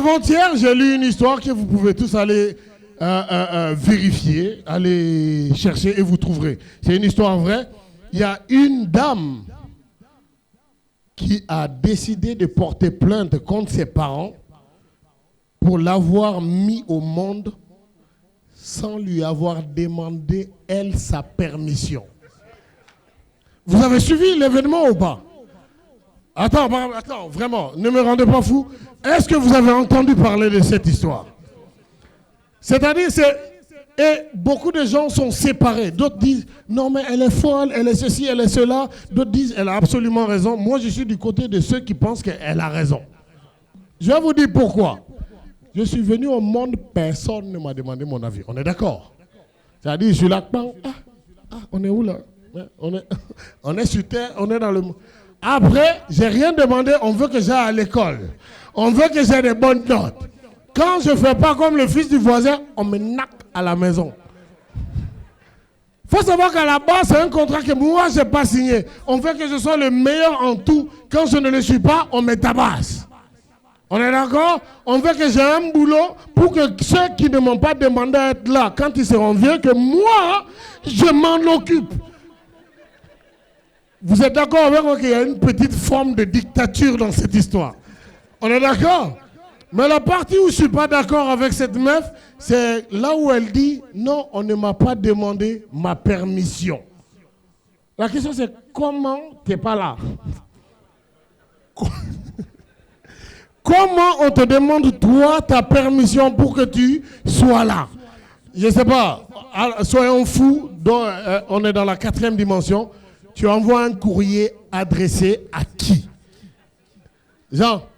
avant-hier, j'ai lu une histoire que vous pouvez tous aller vérifier, aller chercher et vous trouverez. C'est une histoire vraie. Il y a une dame qui a décidé de porter plainte contre ses parents pour l'avoir mis au monde sans lui avoir demandé, elle, sa permission. Vous avez suivi l'événement ou pas? Attends, vraiment, ne me rendez pas fou. Est-ce que vous avez entendu parler de cette histoire? C'est-à-dire, et beaucoup de gens sont séparés. D'autres disent, non mais elle est folle, elle est ceci, elle est cela. D'autres disent, elle a absolument raison. Moi, je suis du côté de ceux qui pensent qu'elle a raison. Je vais vous dire pourquoi. Je suis venu au monde, personne ne m'a demandé mon avis. On est d'accord? C'est-à-dire, je suis là, on est où là? On est sur terre, on est dans le monde. Après, j'ai rien demandé, on veut que j'aille à l'école. On veut que j'ai des bonnes notes. Quand je ne fais pas comme le fils du voisin, on me naque à la maison. Il faut savoir qu'à la base, c'est un contrat que moi, je n'ai pas signé. On veut que je sois le meilleur en tout. Quand je ne le suis pas, on me tabasse. On est d'accord? On veut que j'ai un boulot pour que ceux qui ne m'ont pas demandé à être là, quand ils seront vieux, que moi, je m'en occupe. Vous êtes d'accord avec moi qu'il y a une petite forme de dictature dans cette histoire? On est d'accord? Mais la partie où je ne suis pas d'accord avec cette meuf, c'est là où elle dit « Non, on ne m'a pas demandé ma permission ». La question c'est comment tu n'es pas là? Comment on te demande toi ta permission pour que tu sois là? Je ne sais pas, soyons fous, on est dans la 4e dimension. Tu envoies un courrier adressé à qui? Genre,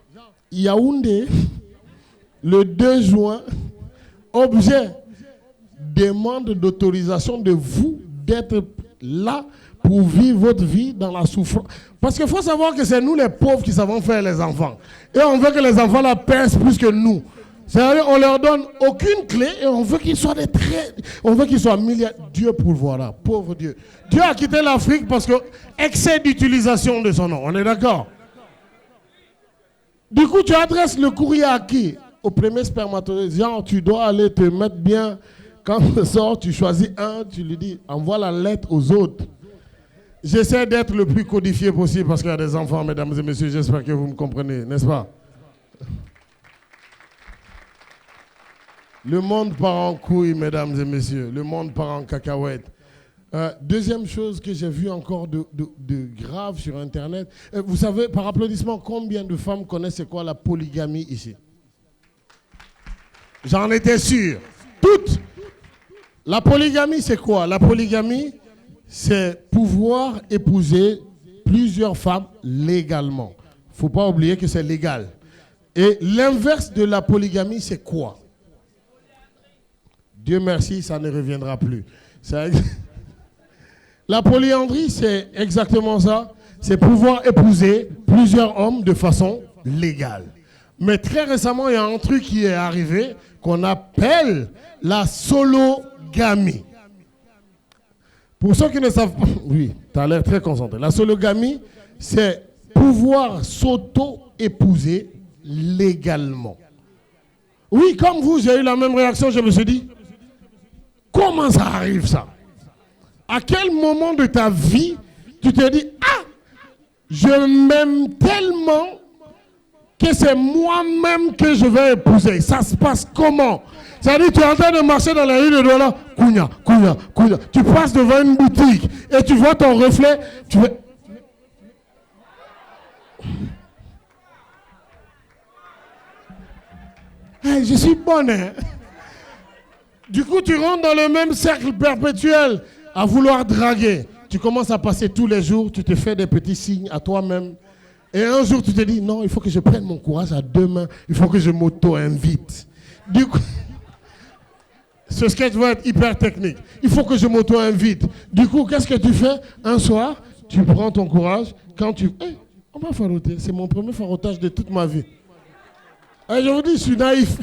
Yaoundé, le 2 juin, objet, demande d'autorisation de vous d'être là pour vivre votre vie dans la souffrance. Parce qu'il faut savoir que c'est nous les pauvres qui savons faire les enfants. Et on veut que les enfants la pèsent plus que nous. C'est-à-dire on leur donne aucune clé et on veut qu'ils soient on veut qu'ils soient milliardaires. Dieu pourvoira, pauvre Dieu. Dieu a quitté l'Afrique parce que excès d'utilisation de son nom. On est d'accord? Du coup, tu adresses le courrier à qui? Au premier spermatozoïde. Genre, tu dois aller te mettre bien. Quand tu sors, tu choisis un, tu lui dis, envoie la lettre aux autres. J'essaie d'être le plus codifié possible parce qu'il y a des enfants, mesdames et messieurs. J'espère que vous me comprenez, n'est-ce pas? Le monde part en couille, mesdames et messieurs. Le monde part en cacahuète. Deuxième chose que j'ai vu encore de grave sur Internet. Vous savez, par applaudissement, combien de femmes connaissent c'est quoi la polygamie ici? J'en étais sûr. Toutes. La polygamie, c'est quoi? La polygamie, c'est pouvoir épouser plusieurs femmes légalement. Il ne faut pas oublier que c'est légal. Et l'inverse de la polygamie, c'est quoi? Dieu merci, ça ne reviendra plus. La polyandrie, c'est exactement ça. C'est pouvoir épouser plusieurs hommes de façon légale. Mais très récemment, il y a un truc qui est arrivé qu'on appelle la sologamie. Pour ceux qui ne savent pas, oui, tu as l'air très concentré. La sologamie, c'est pouvoir s'auto-épouser légalement. Oui, comme vous, j'ai eu la même réaction, je me suis dit, comment ça arrive ça? À quel moment de ta vie, tu te dis, ah, je m'aime tellement que c'est moi-même que je vais épouser. Ça se passe comment? C'est-à-dire, tu es en train de marcher dans la rue de Douala, Kounia, Kounia, Kounia. Tu passes devant une boutique et tu vois ton reflet, tu veux... Hey, je suis bonne, hein? Du coup, tu rentres dans le même cercle perpétuel à vouloir draguer. Tu commences à passer tous les jours, tu te fais des petits signes à toi-même. Et un jour, tu te dis, non, il faut que je prenne mon courage à deux mains, il faut que je m'auto-invite. Du coup, ce sketch va être hyper technique. Il faut que je m'auto-invite. Du coup, qu'est-ce que tu fais? Un soir, tu prends ton courage, quand tu... Hey, on va faroter, c'est mon premier farotage de toute ma vie. Et je vous dis, je suis naïf.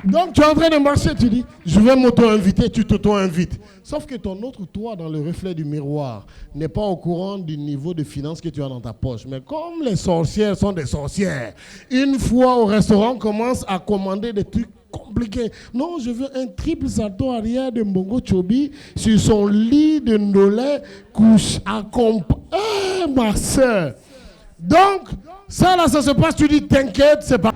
Donc tu es en train de marcher, tu dis, je vais m'auto-inviter, tu t'auto-invites. Sauf que ton autre toi, dans le reflet du miroir, n'est pas au courant du niveau de finances que tu as dans ta poche. Mais comme les sorcières sont des sorcières, une fois au restaurant, commence à commander des trucs compliqués. Non, je veux un triple salto arrière de Mbongo Chobi sur son lit de Ndolé, couche à ma soeur. Donc, ça là, ça se passe, tu dis, t'inquiète, c'est pas...